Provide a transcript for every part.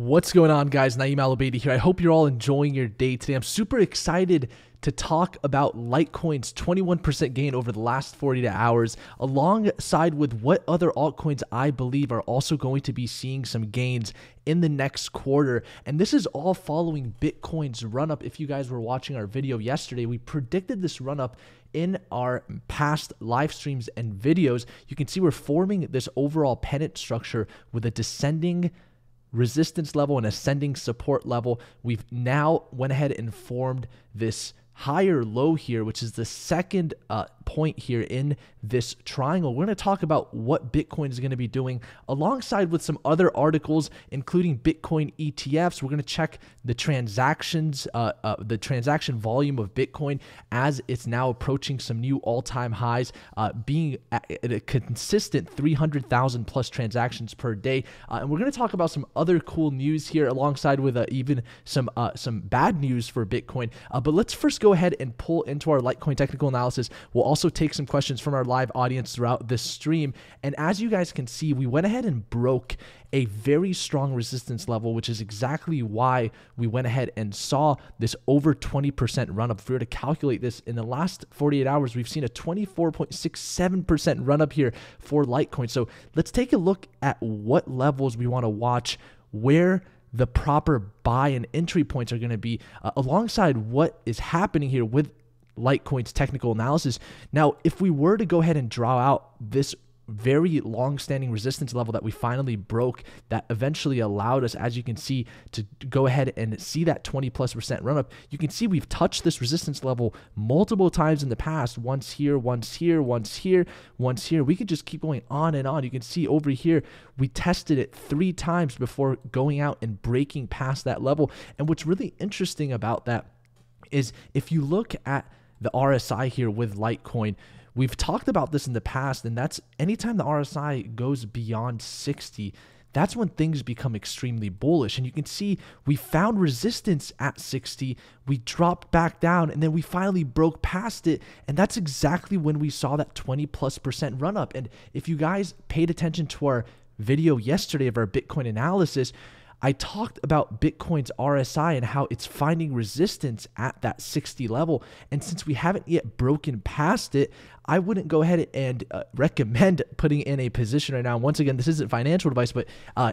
What's going on, guys? Naeem Al-Abeidi here. I hope you're all enjoying your day today. I'm super excited to talk about Litecoin's 21% gain over the last 48 hours, alongside with what other altcoins I believe are also going to be seeing some gains in the next quarter. And this is all following Bitcoin's run-up. If you guys were watching our video yesterday, we predicted this run-up in our past live streams and videos. You can see we're forming this overall pennant structure with a descending resistance level and ascending support level. We've now went ahead and formed this higher low here, which is the second point here in this triangle. We're going to talk about what Bitcoin is going to be doing alongside with some other articles, including Bitcoin ETFs. We're going to check the transactions, the transaction volume of Bitcoin as it's now approaching some new all-time highs, being at a consistent 300,000 plus transactions per day. And we're going to talk about some other cool news here alongside with even some bad news for Bitcoin. But let's first go ahead and pull into our Litecoin technical analysis. We'll also take some questions from our live audience throughout this stream. And as you guys can see, we went ahead and broke a very strong resistance level, which is exactly why we went ahead and saw this over 20% run up. If we were to calculate this in the last 48 hours, we've seen a 24.67% run up here for Litecoin. So let's take a look at what levels we want to watch, where the proper buy and entry points are going to be, alongside what is happening here with Litecoin's technical analysis. Now, if we were to go ahead and draw out this very long-standing resistance level that we finally broke, that eventually allowed us, as you can see, to go ahead and see that 20+% run up. You can see we've touched this resistance level multiple times in the past, once here, once here, once here, once here. We could just keep going on and on. You can see over here, we tested it 3 times before going out and breaking past that level. And what's really interesting about that is if you look at the RSI here with Litecoin, we've talked about this in the past, and that's anytime the RSI goes beyond 60, that's when things become extremely bullish. And you can see we found resistance at 60, we dropped back down, and then we finally broke past it. And that's exactly when we saw that 20+% run up. And if you guys paid attention to our video yesterday of our Bitcoin analysis, I talked about Bitcoin's RSI and how it's finding resistance at that 60 level. And since we haven't yet broken past it, I wouldn't go ahead and recommend putting in a position right now. Once again, this isn't financial advice, but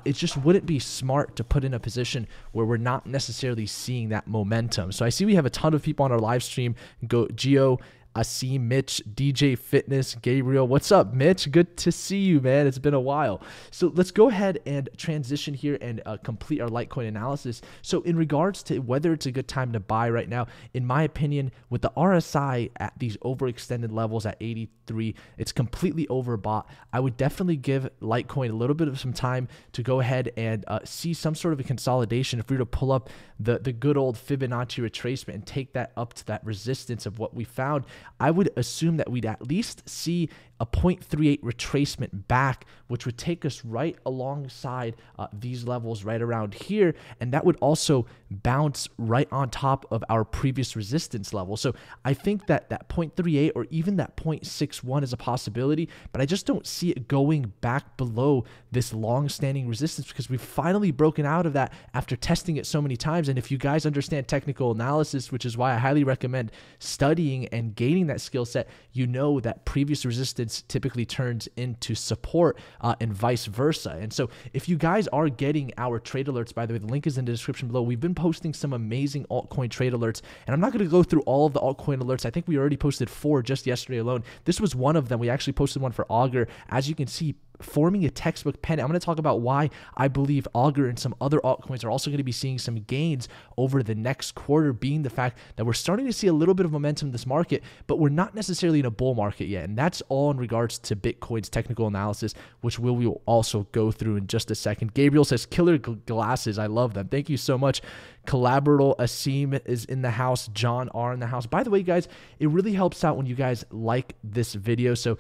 it just wouldn't be smart to put in a position where we're not necessarily seeing that momentum. So I see we have a ton of people on our live stream. Go Geo, Asim, Mitch, DJ Fitness, Gabriel. What's up, Mitch? Good to see you, man. It's been a while. So let's go ahead and transition here and complete our Litecoin analysis. So in regards to whether it's a good time to buy right now, in my opinion, with the RSI at these overextended levels at 83, it's completely overbought. I would definitely give Litecoin a little bit of some time to go ahead and see some sort of a consolidation. If we were to pull up the good old Fibonacci retracement and take that up to that resistance of what we found, I would assume that we'd at least see a 0.38 retracement back, which would take us right alongside these levels right around here. And that would also bounce right on top of our previous resistance level. So I think that that 0.38 or even that 0.61 is a possibility, but I just don't see it going back below this long-standing resistance because we've finally broken out of that after testing it so many times. And if you guys understand technical analysis, which is why I highly recommend studying and gaining that skill set, you know that previous resistance typically turns into support and vice versa. And so if you guys are getting our trade alerts, by the way, the link is in the description below. We've been posting some amazing altcoin trade alerts, and I'm not going to go through all of the altcoin alerts. I think we already posted 4 just yesterday alone. This was one of them. We actually posted one for Augur. As you can see, forming a textbook pen. I'm going to talk about why I believe Augur and some other altcoins are also going to be seeing some gains over the next quarter, being the fact that we're starting to see a little bit of momentum in this market, but we're not necessarily in a bull market yet. And that's all in regards to Bitcoin's technical analysis, which we will also go through in just a second. Gabriel says, killer glasses. I love them. Thank you so much. Collaborator Asim is in the house. John R in the house. By the way, guys, it really helps out when you guys like this video. So,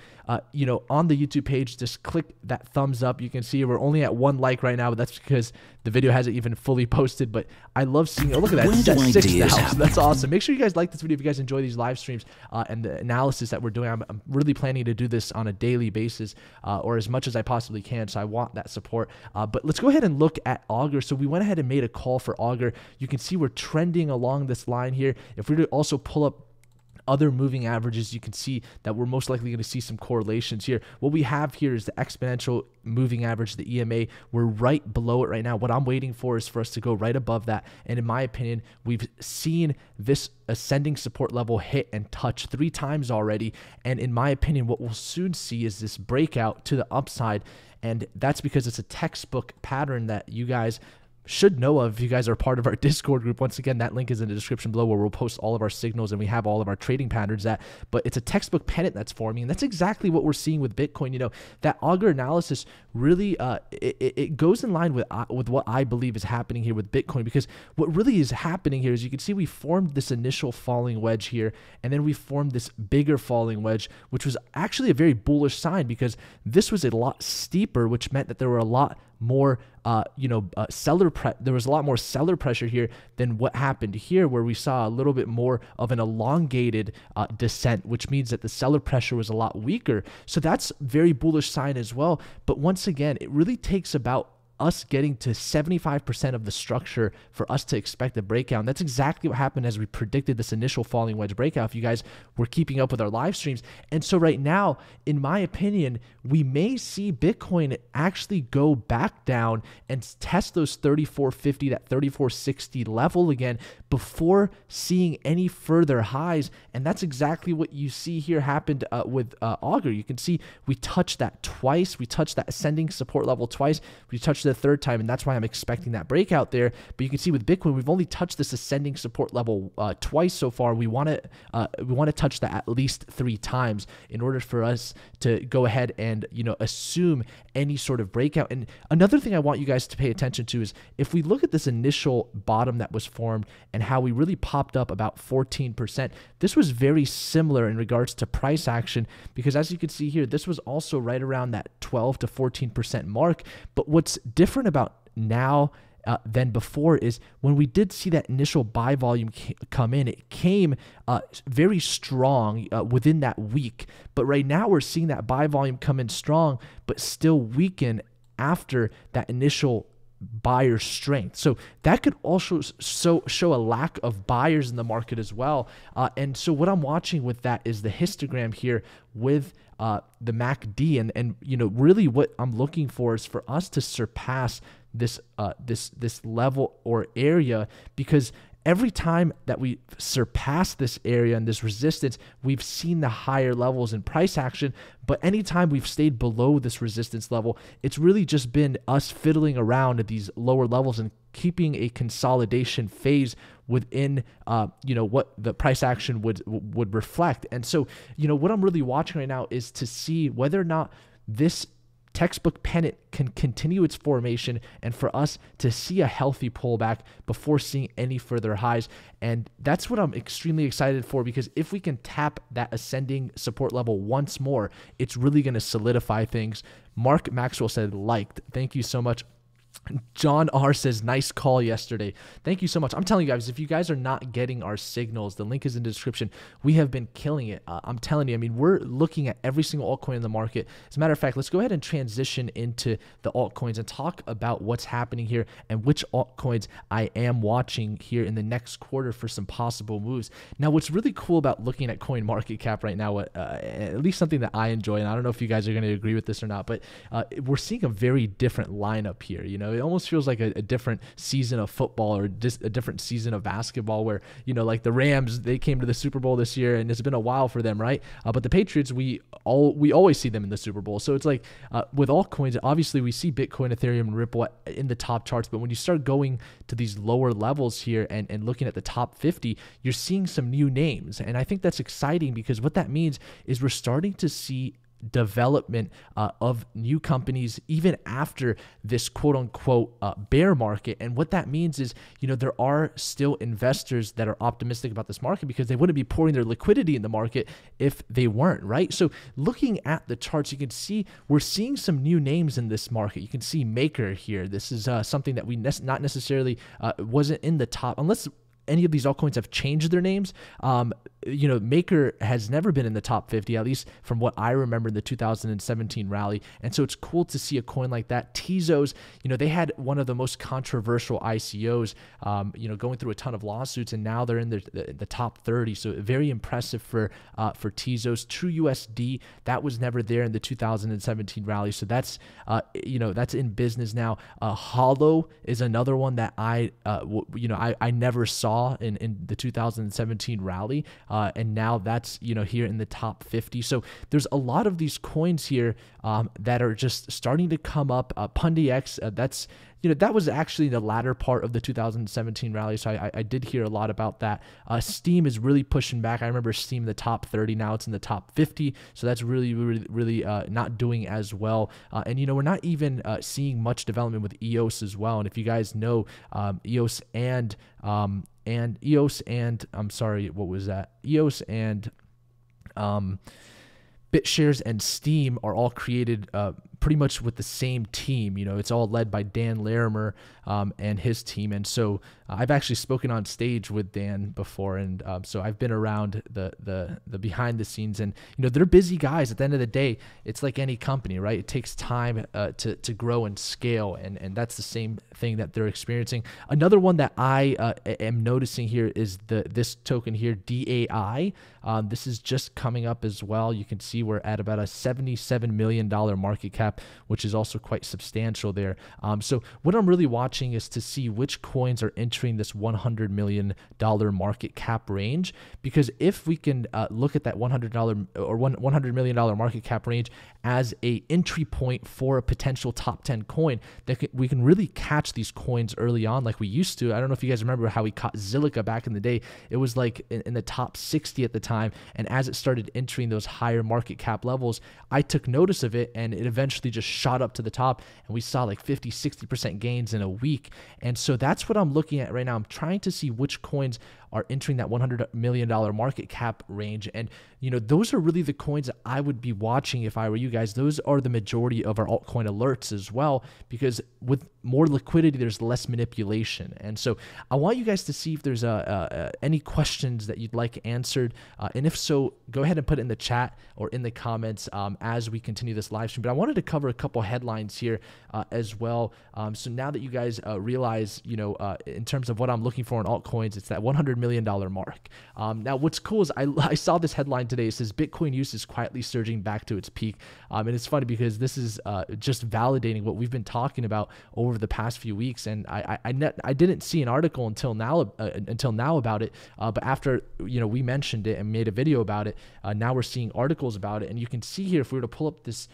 you know, on the YouTube page, just click click that thumbs up. You can see we're only at 1 like right now, but that's because the video hasn't even fully posted. But I love seeing, oh, look at that, it's at 6 now. So that's awesome. Make sure you guys like this video if you guys enjoy these live streams and the analysis that we're doing. I'm really planning to do this on a daily basis or as much as I possibly can. So I want that support. But let's go ahead and look at Augur. So we went ahead and made a call for Augur. You can see we're trending along this line here. If we were to also pull up other moving averages, you can see that we're most likely going to see some correlations here. What we have here is the exponential moving average, the EMA. We're right below it right now. What I'm waiting for is for us to go right above that. And in my opinion, we've seen this ascending support level hit and touch 3 times already. And in my opinion, what we'll soon see is this breakout to the upside. And that's because it's a textbook pattern that you guys should know of if you guys are part of our Discord group. Once again, that link is in the description below, where we'll post all of our signals and we have all of our trading patterns at. But it's a textbook pennant that's forming, and that's exactly what we're seeing with Bitcoin. You know, that Augur analysis really it goes in line with what I believe is happening here with Bitcoin, because what really is happening here is you can see we formed this initial falling wedge here, and then we formed this bigger falling wedge, which was actually a very bullish sign, because this was a lot steeper, which meant that there were a lot more there was a lot more seller pressure here than what happened here, where we saw a little bit more of an elongated descent, which means that the seller pressure was a lot weaker. So that's very bullish sign as well. But once again, it really takes about us getting to 75% of the structure for us to expect a breakout. And that's exactly what happened as we predicted this initial falling wedge breakout, if you guys were keeping up with our live streams. And so right now, in my opinion, we may see Bitcoin actually go back down and test those 3450, that 3460 level again, before seeing any further highs. And that's exactly what you see here happened with Augur. You can see we touched that twice. We touched that ascending support level twice. We touched the 3rd time, and that's why I'm expecting that breakout there. But you can see with Bitcoin, we've only touched this ascending support level twice so far. We want to touch that at least 3 times in order for us to go ahead and assume any sort of breakout. And another thing I want you guys to pay attention to is if we look at this initial bottom that was formed and how we really popped up about 14%, this was very similar in regards to price action, because as you can see here, this was also right around that 12 to 14% mark. But what's different about now than before is when we did see that initial buy volume come in, it came very strong within that week. But right now we're seeing that buy volume come in strong, but still weaken after that initial buyer strength. So that could also show a lack of buyers in the market as well. And so what I'm watching with that is the histogram here with the MACD, and really what I'm looking for is for us to surpass this level or area, because every time that we surpass this area and this resistance, we've seen the higher levels in price action. But anytime we've stayed below this resistance level, it's really just been us fiddling around at these lower levels and keeping a consolidation phase within what the price action would reflect. And so what I'm really watching right now is to see whether or not this textbook pennant can continue its formation and for us to see a healthy pullback before seeing any further highs. And that's what I'm extremely excited for, because if we can tap that ascending support level once more, it's really going to solidify things. Mark Maxwell said liked. Thank you so much. John R says, nice call yesterday. Thank you so much. I'm telling you guys, if you guys are not getting our signals, the link is in the description. We have been killing it. I'm telling you, I mean, we're looking at every single altcoin in the market. As a matter of fact, let's go ahead and transition into the altcoins and talk about what's happening here and which altcoins I am watching here in the next quarter for some possible moves. Now, what's really cool about looking at coin market cap right now, at least something that I enjoy, and I don't know if you guys are going to agree with this or not, but we're seeing a very different lineup here. It almost feels like a different season of football or just a different season of basketball where, like the Rams, they came to the Super Bowl this year and it's been a while for them, right? But the Patriots, we always see them in the Super Bowl. So it's like with altcoins, obviously we see Bitcoin, Ethereum, and Ripple in the top charts. But when you start going to these lower levels here and looking at the top 50, you're seeing some new names. And I think that's exciting because what that means is we're starting to see development of new companies even after this quote unquote bear market. And what that means is, there are still investors that are optimistic about this market because they wouldn't be pouring their liquidity in the market if they weren't, right? So looking at the charts, you can see we're seeing some new names in this market. You can see Maker here. This is something that we not necessarily wasn't in the top, unless any of these altcoins have changed their names. Maker has never been in the top 50, at least from what I remember in the 2017 rally. And so it's cool to see a coin like that. Tezos, they had one of the most controversial ICOs, going through a ton of lawsuits, and now they're in the top 30. So very impressive for Tezos. TrueUSD, that was never there in the 2017 rally. So that's, that's in business now. Hollow is another one that I never saw in the 2017 rally. And now that's, here in the top 50. So there's a lot of these coins here that are just starting to come up. PundyX, that was actually the latter part of the 2017 rally. So I did hear a lot about that. Steam is really pushing back. I remember Steam in the top 30. Now it's in the top 50. So that's really not doing as well. And, we're not even seeing much development with EOS as well. And if you guys know, EOS and BitShares and Steam are all created pretty much with the same team. It's all led by Dan Larimer and his team. And so I've actually spoken on stage with Dan before, and so I've been around the behind the scenes, and they're busy guys. At the end of the day, it's like any company, right? It takes time to grow and scale, and that's the same thing that they're experiencing. Another one that I am noticing here is this token here, DAI. This is just coming up as well. You can see we're at about a $77 million market cap, which is also quite substantial there. So what I'm really watching is to see which coins are entering this $100 million market cap range, because if we can look at that $100 million market cap range as a entry point for a potential top 10 coin, we can really catch these coins early on like we used to. I don't know if you guys remember how we caught Zilliqa back in the day. It was like in the top 60 at the time, and as it started entering those higher market cap levels, I took notice of it, and it eventually just shot up to the top, and we saw like 50-60% gains in a week. And so that's what I'm looking at right now. I'm trying to see which coins are entering that $100 million market cap range. And, those are really the coins that I would be watching if I were you guys. Those are the majority of our altcoin alerts as well, because with more liquidity, there's less manipulation. And so I want you guys to see if there's any questions that you'd like answered. And if so, go ahead and put it in the chat or in the comments as we continue this live stream. But I wanted to cover a couple headlines here as well. So now that you guys realize, in terms of what I'm looking for in altcoins, it's that $100 million mark. Now, what's cool is I saw this headline today. It says Bitcoin use is quietly surging back to its peak. And it's funny because this is just validating what we've been talking about over the past few weeks. And I didn't see an article until now about it. But after we mentioned it and made a video about it, now we're seeing articles about it. And you can see here, if we were to pull up this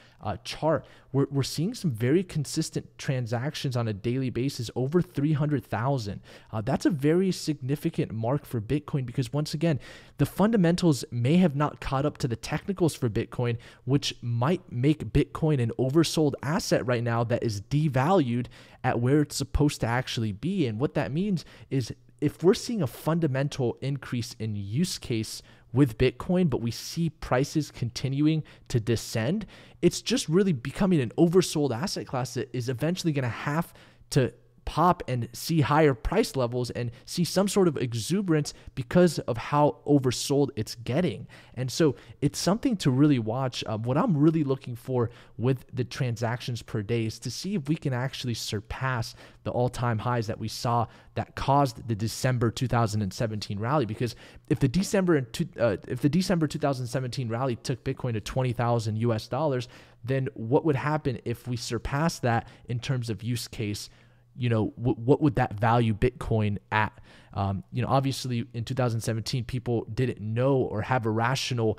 chart, we're seeing some very consistent transactions on a daily basis, over 300,000. That's a very significant mark for Bitcoin, because once again, the fundamentals may have not caught up to the technicals for Bitcoin, which might make Bitcoin an oversold asset right now that is devalued at where it's supposed to actually be. And what that means is, if we're seeing a fundamental increase in use case with Bitcoin, but we see prices continuing to descend, it's just really becoming an oversold asset class that is eventually going to have to pop and see higher price levels and see some sort of exuberance because of how oversold it's getting. And so it's something to really watch. What I'm really looking for with the transactions per day is to see if we can actually surpass the all-time highs that we saw that caused the December 2017 rally. Because if the December 2017 rally took Bitcoin to 20,000 US dollars, then what would happen if we surpass that in terms of use case? What would that value Bitcoin at? Obviously in 2017, people didn't know or have a rational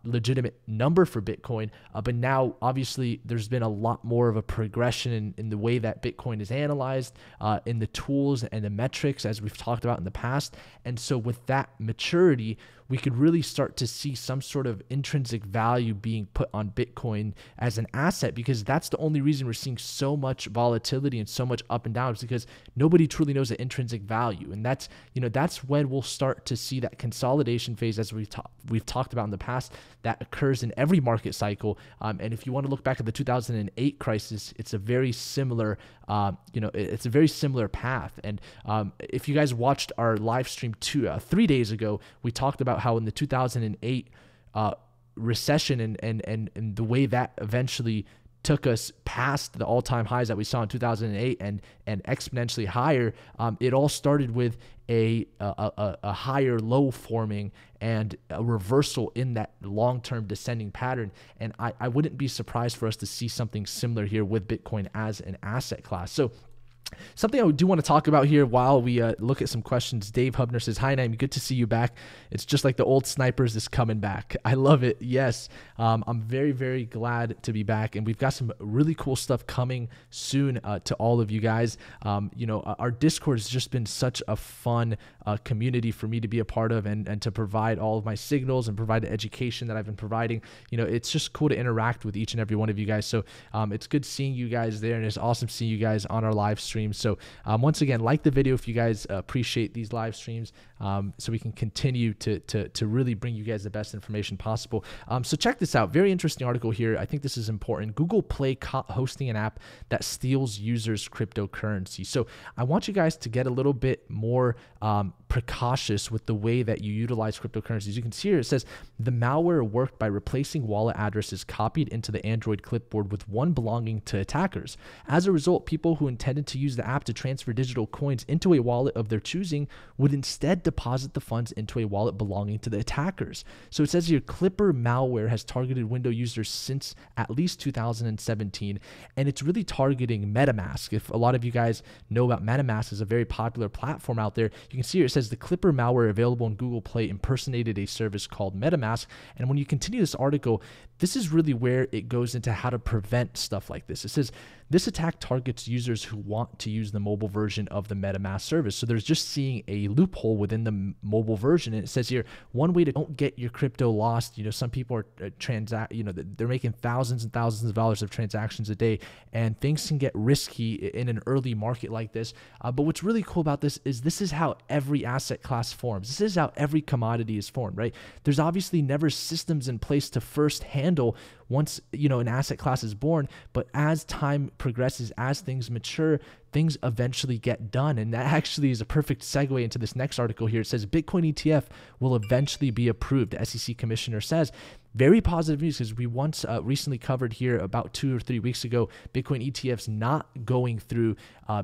legitimate number for Bitcoin. But now, obviously, there's been a lot more of a progression in the way that Bitcoin is analyzed, in the tools and the metrics, as we've talked about in the past. And so with that maturity, we could really start to see some sort of intrinsic value being put on Bitcoin as an asset, because that's the only reason we're seeing so much volatility and so much up and down, is because nobody truly knows the intrinsic value. And that's when we'll start to see that consolidation phase, as we've talked about in the past, that occurs in every market cycle. And if you want to look back at the 2008 crisis, it's a very similar, it's a very similar path. And if you guys watched our live stream 3 days ago, we talked about how in the 2008 recession and the way that eventually took us past the all-time highs that we saw in 2008 and exponentially higher, it all started with a higher low forming and a reversal in that long-term descending pattern. And I wouldn't be surprised for us to see something similar here with Bitcoin as an asset class. So something I do want to talk about here while we look at some questions. Dave Hubner says, "Hi, Naim, good to see you back. It's just like the old snipers is coming back." I love it. Yes, I'm very, very glad to be back. And we've got some really cool stuff coming soon to all of you guys. Our Discord has just been such a fun community for me to be a part of and to provide all of my signals and provide the education that I've been providing. It's just cool to interact with each and every one of you guys. So it's good seeing you guys there, and it's awesome seeing you guys on our live stream. So once again, like the video if you guys appreciate these live streams, so we can continue to really bring you guys the best information possible. So check this out. Very interesting article here. I think this is important. Google Play caught hosting an app that steals users' cryptocurrency. So I want you guys to get a little bit more precautious with the way that you utilize cryptocurrencies. You can see here it says the malware worked by replacing wallet addresses copied into the Android clipboard with one belonging to attackers. As a result, people who intended to use the app to transfer digital coins into a wallet of their choosing would instead deposit the funds into a wallet belonging to the attackers. So it says here, Clipper malware has targeted Windows users since at least 2017, and it's really targeting MetaMask. If a lot of you guys know about MetaMask, is a very popular platform out there, you can see here it says the Clipper malware available on Google Play impersonated a service called MetaMask. And when you continue this article, this is really where it goes into how to prevent stuff like this. It says this attack targets users who want to use the mobile version of the MetaMask service. So there's just seeing a loophole within the mobile version. And it says here, one way to don't get your crypto lost, some people are they're making thousands and thousands of dollars of transactions a day, and things can get risky in an early market like this. But what's really cool about this is how every asset class forms. This is how every commodity is formed, right? There's obviously never systems in place to first handle once an asset class is born, but as time progresses, as things mature, things eventually get done. And that actually is a perfect segue into this next article here. It says Bitcoin ETF will eventually be approved, the SEC commissioner says. Very positive news, because we once recently covered here about 2 or 3 weeks ago, Bitcoin ETFs not going through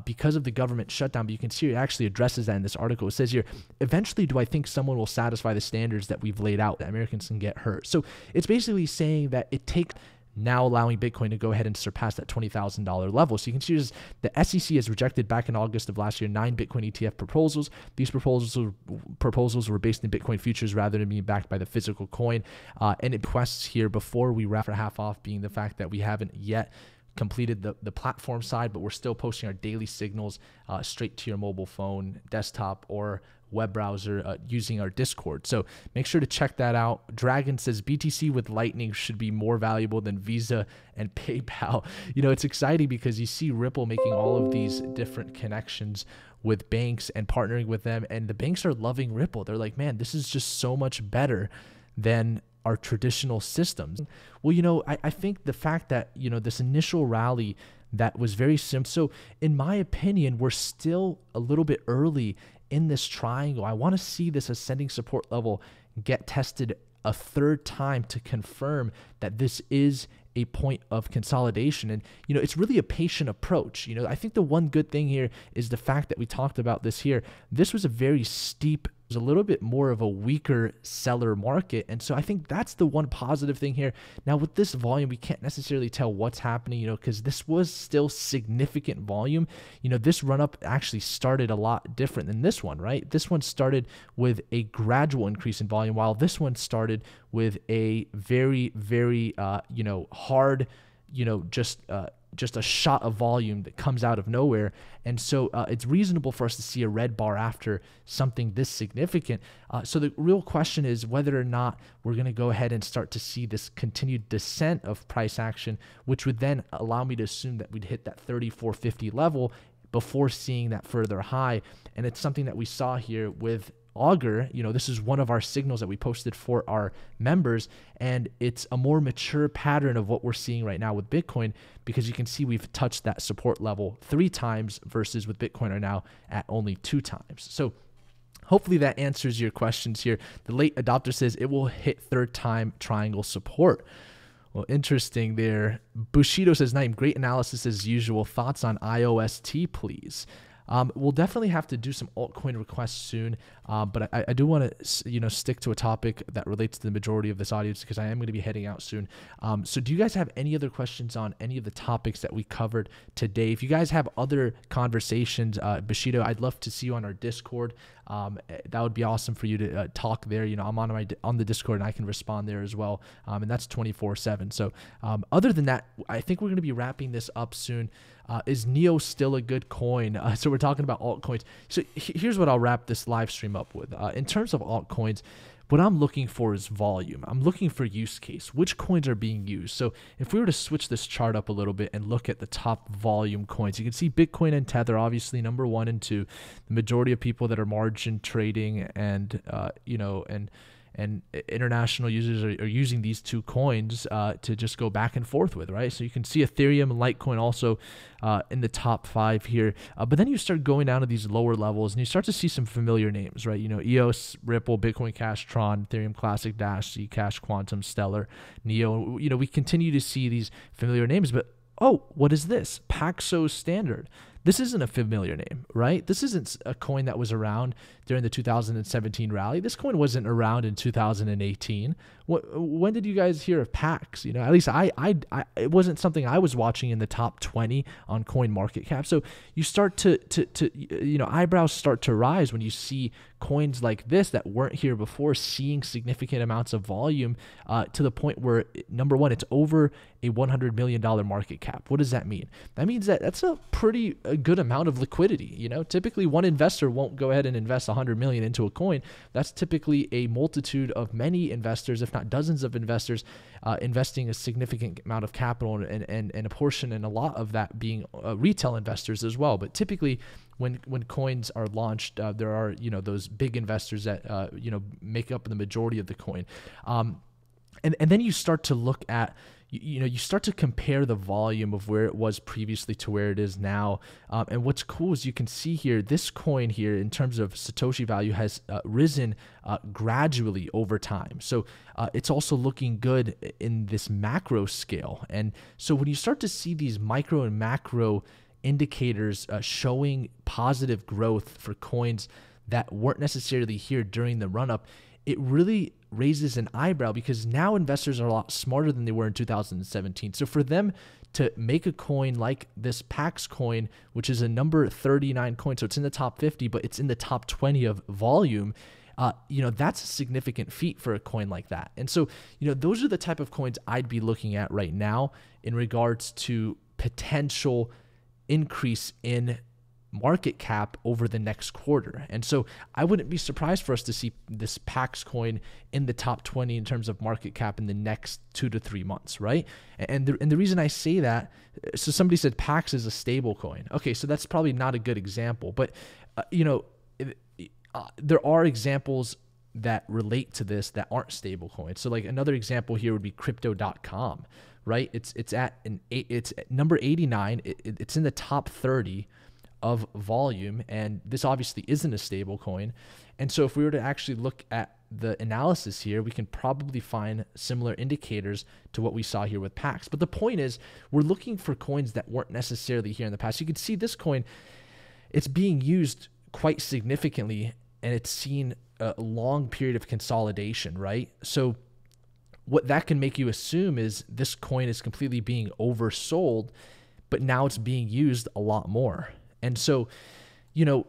because of the government shutdown. But you can see it actually addresses that in this article. It says here, eventually do I think someone will satisfy the standards that we've laid out that Americans can get hurt? So it's basically saying that it takes now allowing Bitcoin to go ahead and surpass that $20,000 level. So you can see the SEC has rejected back in August of last year 9 Bitcoin ETF proposals. These proposals were based in Bitcoin futures rather than being backed by the physical coin. And it requests here before we wrap our half off being the fact that we haven't yet completed the platform side, but we're still posting our daily signals straight to your mobile phone, desktop, or web browser using our Discord. So make sure to check that out. Dragon says BTC with Lightning should be more valuable than Visa and PayPal. It's exciting because you see Ripple making all of these different connections with banks and partnering with them, and the banks are loving Ripple. They're like, man, this is just so much better than our traditional systems. Well, I think the fact that, this initial rally that was very simple. So in my opinion, we're still a little bit early in this triangle. I want to see this ascending support level get tested a third time to confirm that this is a point of consolidation. And, it's really a patient approach. I think the one good thing here is the fact that we talked about this here. This was a very steep a little bit more of a weaker seller market. And so I think that's the one positive thing here. Now with this volume, we can't necessarily tell what's happening, because this was still significant volume. This run up actually started a lot different than this one, right? This one started with a gradual increase in volume, while this one started with a very, very, hard, just a shot of volume that comes out of nowhere. And so it's reasonable for us to see a red bar after something this significant. So the real question is whether or not we're going to go ahead and start to see this continued descent of price action, which would then allow me to assume that we'd hit that 3450 level before seeing that further high. And it's something that we saw here with Augur. This is one of our signals that we posted for our members, and it's a more mature pattern of what we're seeing right now with Bitcoin, because you can see we've touched that support level 3 times versus with Bitcoin are now at only 2 times. So hopefully that answers your questions here. The late adopter says it will hit 3rd time triangle support. Well, interesting there. Bushido says, Naeem, great analysis as usual. Thoughts on IOST, please? We'll definitely have to do some altcoin requests soon, but I do want to stick to a topic that relates to the majority of this audience, because I am going to be heading out soon. So do you guys have any other questions on any of the topics that we covered today? If you guys have other conversations, Bushido, I'd love to see you on our Discord. That would be awesome for you to talk there. I'm on the Discord and I can respond there as well, and that's 24/7. So other than that, I think we're going to be wrapping this up soon. Is Neo still a good coin? So we're talking about altcoins. So here's what I'll wrap this live stream up with. In terms of altcoins, what I'm looking for is volume. I'm looking for use case. Which coins are being used? So if we were to switch this chart up a little bit and look at the top volume coins, you can see Bitcoin and Tether, obviously number 1 and 2. The majority of people that are margin trading and and international users are using these 2 coins to just go back and forth with, right? So you can see Ethereum and Litecoin also in the top 5 here. But then you start going down to these lower levels and you start to see some familiar names, right? EOS, Ripple, Bitcoin Cash, Tron, Ethereum Classic, Dash, Zcash, Quantum, Stellar, Neo. We continue to see these familiar names, but oh, what is this? Paxos Standard. This isn't a familiar name, right? This isn't a coin that was around during the 2017 rally. This coin wasn't around in 2018. When did you guys hear of Pax? At least it wasn't something I was watching in the top 20 on Coin Market Cap. So you start to eyebrows start to rise when you see coins like this that weren't here before, seeing significant amounts of volume to the point where, number one, it's over a $100 million market cap. What does that mean? That means that that's a pretty good amount of liquidity. Typically one investor won't go ahead and invest 100 million into a coin. That's typically a multitude of many investors, if not dozens of investors, investing a significant amount of capital and a portion, and a lot of that being retail investors as well. But typically when coins are launched, there are, those big investors that, make up the majority of the coin. And then you start to look at, you start to compare the volume of where it was previously to where it is now. And what's cool is you can see here, this coin here in terms of Satoshi value has risen gradually over time. So it's also looking good in this macro scale. And so when you start to see these micro and macro indicators showing positive growth for coins that weren't necessarily here during the run-up, it really raises an eyebrow, because now investors are a lot smarter than they were in 2017. So for them to make a coin like this Pax coin, which is a number 39 coin, so it's in the top 50, but it's in the top 20 of volume, that's a significant feat for a coin like that. And so, those are the type of coins I'd be looking at right now in regards to potential increase in market cap over the next quarter. And so I wouldn't be surprised for us to see this Pax coin in the top 20 in terms of market cap in the next 2 to 3 months, right? And the reason I say that, so somebody said Pax is a stable coin. Okay, so that's probably not a good example, but there are examples that relate to this that aren't stable coins. So like another example here would be crypto.com, right? It's at number 89. It's in the top 30 of volume, and this obviously isn't a stable coin. And so if we were to actually look at the analysis here, we can probably find similar indicators to what we saw here with Pax. But the point is, we're looking for coins that weren't necessarily here in the past. You can see this coin, it's being used quite significantly, and it's seen a long period of consolidation, right? So what that can make you assume is this coin is completely being oversold, but now it's being used a lot more. And so,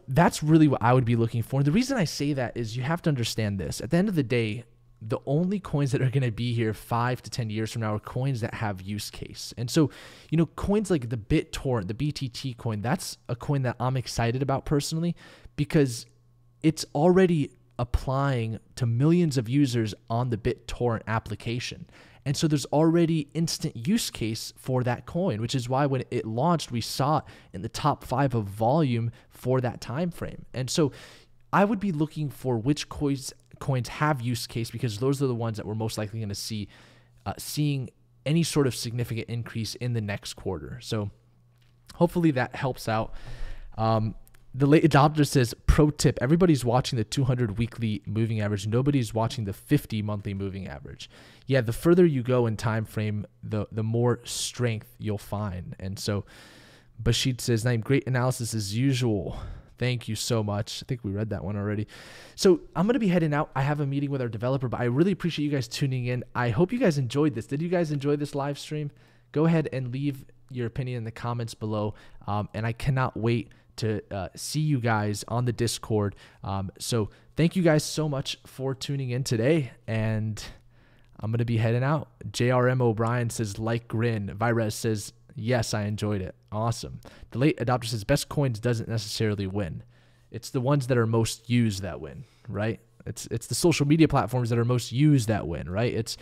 that's really what I would be looking for. And the reason I say that is you have to understand this. At the end of the day, the only coins that are going to be here 5 to 10 years from now are coins that have use case. And so, coins like the BitTorrent, the BTT coin, that's a coin that I'm excited about personally because it's already applying to millions of users on the BitTorrent application. And so there's already instant use case for that coin, which is why when it launched, we saw it in the top 5 of volume for that time frame. And so I would be looking for which coins have use case because those are the ones that we're most likely going to see seeing any sort of significant increase in the next quarter. So hopefully that helps out. The late adopter says, pro tip, everybody's watching the 200 weekly moving average. Nobody's watching the 50 monthly moving average. Yeah, the further you go in time frame, the more strength you'll find. And so Bashid says, Naeem, great analysis as usual. Thank you so much. I think we read that one already. So I'm going to be heading out. I have a meeting with our developer, but I really appreciate you guys tuning in. I hope you guys enjoyed this. Did you guys enjoy this live stream? Go ahead and leave your opinion in the comments below. And I cannot wait to see you guys on the Discord. So thank you guys so much for tuning in today. And I'm going to be heading out. JRM O'Brien says, like grin. Virez says, yes, I enjoyed it. Awesome. The late adopter says, best coins doesn't necessarily win. It's the ones that are most used that win, right? It's the social media platforms that are most used that win, right? It's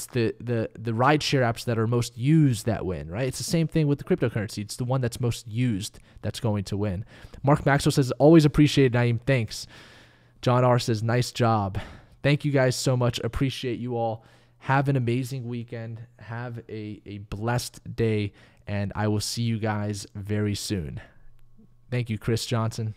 the rideshare apps that are most used that win, right? It's the same thing with the cryptocurrency. It's the one that's most used that's going to win. Mark Maxwell says, always appreciate it, Naeem. Thanks. John R says, nice job. Thank you guys so much. Appreciate you all. Have an amazing weekend. Have a blessed day, and I will see you guys very soon. Thank you, Chris Johnson.